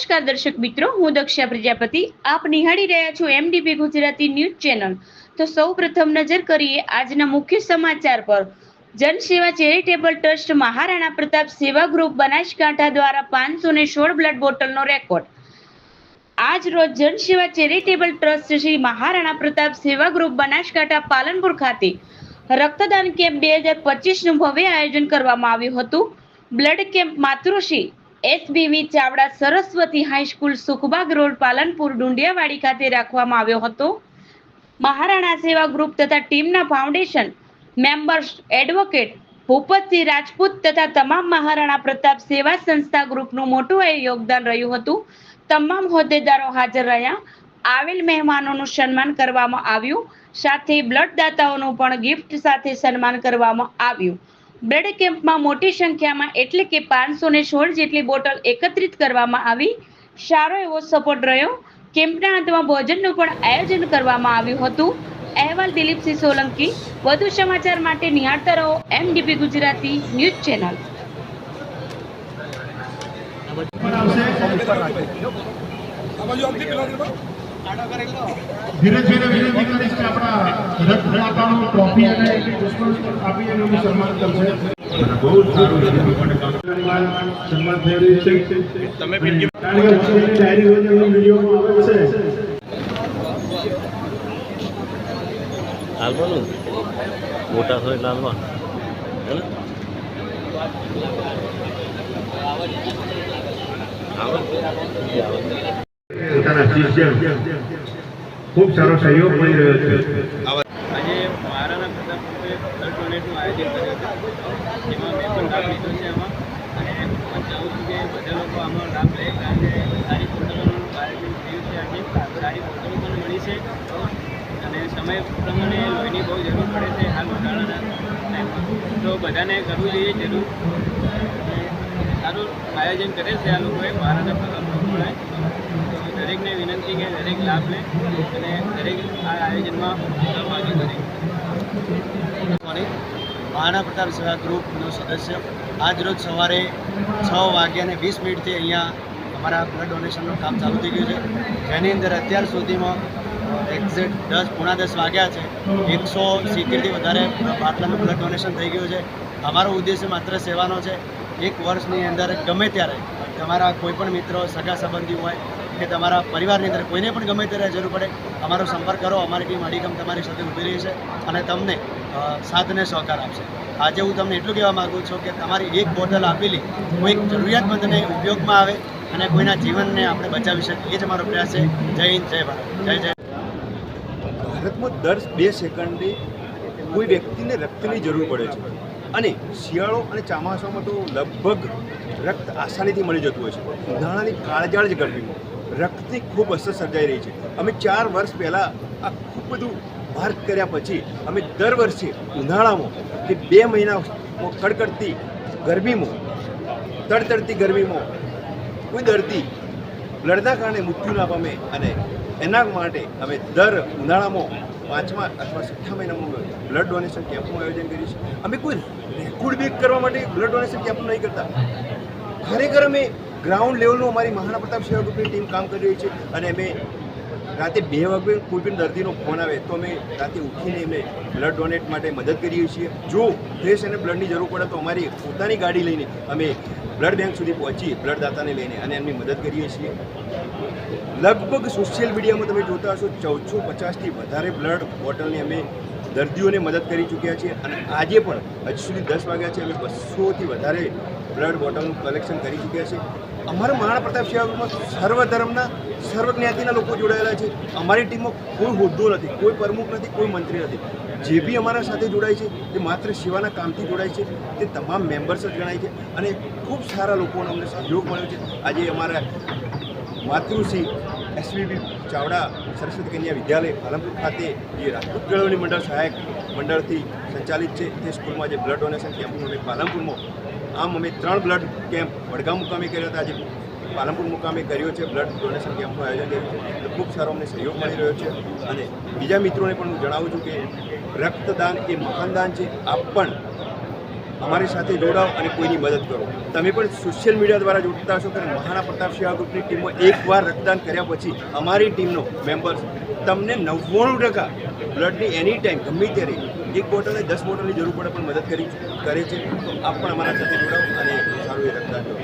નમસ્કાર દર્શક મિત્રો, હું દક્ષા પ્રજાપતિ. આપ નિહાળી રહ્યા છો એમડીપી ગુજરાતી ન્યૂઝ ચેનલ. તો સૌપ્રથમ નજર કરીએ આજના મુખ્ય સમાચાર પર. જનસેવા ચેરિટેબલ ટ્રસ્ટ મહારાણા પ્રતાપ સેવા ગ્રુપ બનાસકાંઠા દ્વારા 516 બ્લડ બોટલનો રેકોર્ડ. આજ રોજ જનસેવા ચેરિટેબલ ટ્રસ્ટ શ્રી મહારાણા પ્રતાપ સેવા ગ્રુપ બનાસકાંઠા પાલનપુર ખાતે રક્તદાન કેમ્પ 2025 નું ભવ્ય આયોજન કરવામાં આવ્યું હતું. બ્લડ કેમ્પ માતૃશ્રી SBV Chavda Saraswati high school Sukhbag road Palanpur Dundiyavadi ખાતે રાખવામાં આવ્યો હતો. મહારાણા સેવા ગ્રુપ તથા ટીમના foundation members advocate Bhupatsinh Rajput તથા તમામ મહારાણા પ્રતાપ સેવા સંસ્થા ગ્રુપનું મોટું યોગદાન રહ્યું હતું. તમામ હોદ્દેદારો હાજર રહ્યા. આવેલ મહેમાનોનું સન્માન કરવામાં આવ્યું. સાથે બ્લડ દાતાઓનું પણ ગિફ્ટ સાથે સન્માન કરવામાં આવ્યું. બ્લડ કેમ્પમાં મોટી સંખ્યામાં એટલે કે 516 જેટલી બોટલ એકત્રિત કરવામાં આવી. સારો એવો સપોર્ટ રહ્યો. કેમ્પના અંતમાં ભોજનનું પણ આયોજન કરવામાં આવ્યું હતું. અહેવાલ દિલીપસિંહ સોલંકી. વધુ સમાચાર માટે નિહાળતા રહો એમડીપી ગુજરાતી ન્યૂઝ ચેનલ. ધીરે ધીરે વિનંતી કરીશ કે આપણા રથમાતાનું ટ્રોફી અને પુષ્પાંજલિ આપી અને એનું સન્માન કરશે. બહુ સારું સન્માન થઈ રહ્યું છે. તમે ડાયરી વિડીયોમાં આવે છે. હાલવાનું મોટા હોય એટલે હાલવાનું પોતાના શિષ્ય ખૂબ સારો સહયોગ મળી રહ્યો છે. આજે મહારાણા પ્રતાપ ગ્રુપે બ્લડ ડોનેટનું આયોજન કર્યું હતું, જેમાં મેં પણ લાભ લીધો છે આમાં. અને હું પણ ચાહું છું કે બધા લોકો આમાં લાભ લે, કારણ કે સારી બોટલોનું આયોજન થયું છે. આજે સારી બોટલો પણ મળી છે અને સમય પ્રમાણે લોહીની બહુ જરૂર પડે છે હાલ ઉનાળાના ટાઈમમાં, તો બધાને કરવું જોઈએ જરૂર. સારું આયોજન કરે છે આ લોકોએ મહારાણા પ્રતાપ ગ્રુપે. દરેકને વિનંતી કે દરેક લાભ લે અને દરેક આ આયોજનમાં સહભાગી કરે. મહારાણા પ્રતાપ સેવા ગ્રુપનો સદસ્ય આજ રોજ સવારે 6:20 અહીંયા અમારા બ્લડ ડોનેશનનું કામ ચાલુ થઈ ગયું છે, જેની અંદર અત્યાર સુધીમાં એક્ઝેક્ટ 10:10 વાગ્યા છે. 170થી વધારે બાટલાનું બ્લડ ડોનેશન થઈ ગયું છે. અમારો ઉદ્દેશ્ય માત્ર સેવાનો છે. એક વર્ષની અંદર ગમે ત્યારે તમારા કોઈપણ મિત્રો, સગા સંબંધી હોય કે તમારા પરિવારની અંદર કોઈને પણ ગમે ત્યારે જરૂર પડે, અમારો સંપર્ક કરો. અમારી ટીમ અડીખમ તમારી સાથે ઊભી રહી છે અને તમને સાથ અને સહકાર આપશે. આજે હું તમને એટલું કહેવા માગું છું કે તમારી એક બોટલ આપેલી કોઈક જરૂરિયાતમંદને ઉપયોગમાં આવે અને કોઈના જીવનને આપણે બચાવી શકીએ, એ જ અમારો પ્રયાસ છે. જય હિન્દ, જય ભારત, જય જય. ભારતમાં દર 2 સેકન્ડે કોઈ વ્યક્તિને રક્તની જરૂર પડે છે અને શિયાળો અને ચોમાસામાં તો લગભગ રક્ત આસાનીથી મળી જતું હોય છે. ઉનાળાની કાળઝાળ જ ગરમીમાં રક્તની ખૂબ અસર સર્જાઈ રહી છે. અમે 4 વર્ષ પહેલાં આ ખૂબ બધું માર્ક કર્યા પછી અમે દર વર્ષે ઉનાળામાં કે 2 મહિના કડકડતી ગરમીમાં, તડતડતી ગરમીમાં કોઈ દર્દી બ્લડના કારણે મૃત્યુ ના પામે અને એના માટે અમે દર ઉનાળામાં 5મા અથવા 6ઠ્ઠા મહિનામાં બ્લડ ડોનેશન કેમ્પનું આયોજન કરીએ છીએ. અમે કોઈ રેકોર્ડ બ્રેક કરવા માટે બ્લડ ડોનેશન કેમ્પ નહીં કરતા. ખરેખર અમે ગ્રાઉન્ડ લેવલનું અમારી મહારાણા પ્રતાપ સેવા ગ્રુપની ટીમ કામ કરી રહી છે અને અમે રાતે 2 વાગે કોઈ પણ દર્દીનો ફોન આવે તો અમે રાતે ઉઠીને એમને બ્લડ ડોનેટ માટે મદદ કરીએ છીએ. જો ફ્રેશ અને બ્લડની જરૂર પડે તો અમારી પોતાની ગાડી લઈને અમે બ્લડ બેંક સુધી પહોંચી બ્લડ દાતાને લઈને અને એમની મદદ કરીએ છીએ. લગભગ સોશિયલ મીડિયામાં તમે જોતા હશો 1450થી વધારે બ્લડ બોટલની અમે દર્દીઓને મદદ કરી ચૂક્યા છીએ અને આજે પણ હજુ સુધી 10 વાગ્યા છે અમે 200થી વધારે બ્લડ બોટલનું કલેક્શન કરી ચૂક્યા છીએ. અમારા મહારાણા પ્રતાપ સેવા ગ્રુપમાં સર્વ ધર્મના, સર્વ જ્ઞાતિના લોકો જોડાયેલા છે. અમારી ટીમમાં કોઈ હોદ્દો નથી, કોઈ પ્રમુખ નથી, કોઈ મંત્રી નથી. જે બી અમારા સાથે જોડાય છે તે માત્ર સેવાના કામથી જોડાય છે. તે તમામ મેમ્બર્સ જ ગણાય છે અને ખૂબ સારા લોકોનો અમને સહયોગ મળ્યો છે. આજે અમારા માતૃશ્રી એસબીવી ચાવડા સરસ્વતી કન્યા વિદ્યાલય પાલનપુર ખાતે જે રાજપૂત કેળવણી મંડળ સહાયક મંડળથી સંચાલિત છે તે સ્કૂલમાં જે બ્લડ ડોનેશન કેમ્પનું અમે પાલનપુરમાં અમે 3 બ્લડ કેમ્પ વડગામ મુકામે કર્યો હતા. આજે પાલનપુર મુકામે કર્યો છે. બ્લડ ડોનેશન કેમ્પનું આયોજન કર્યું છે. ખૂબ સારો અમને સહયોગ મળી રહ્યો છે અને બીજા મિત્રોને પણ હું જણાવું છું કે રક્તદાન એ મહાન દાન છે. આપ પણ અમારી સાથે જોડાઓ અને કોઈની મદદ કરો. તમે પણ સોશિયલ મીડિયા દ્વારા જોડતા હશો કે મહારાણા પ્રતાપ સેવા ગ્રુપની ટીમમાં એકવાર રક્તદાન કર્યા પછી અમારી ટીમનો મેમ્બર્સ તમને 99% બ્લડની એની ટાઈમ ગમે ત્યારે 1 બોટલ 10 બોટલની જરૂર પડે પણ મદદ કરે છે. તો આપ પણ અમારા સાથે જોડાઓ અને સારું એ રક્તદાન કરો.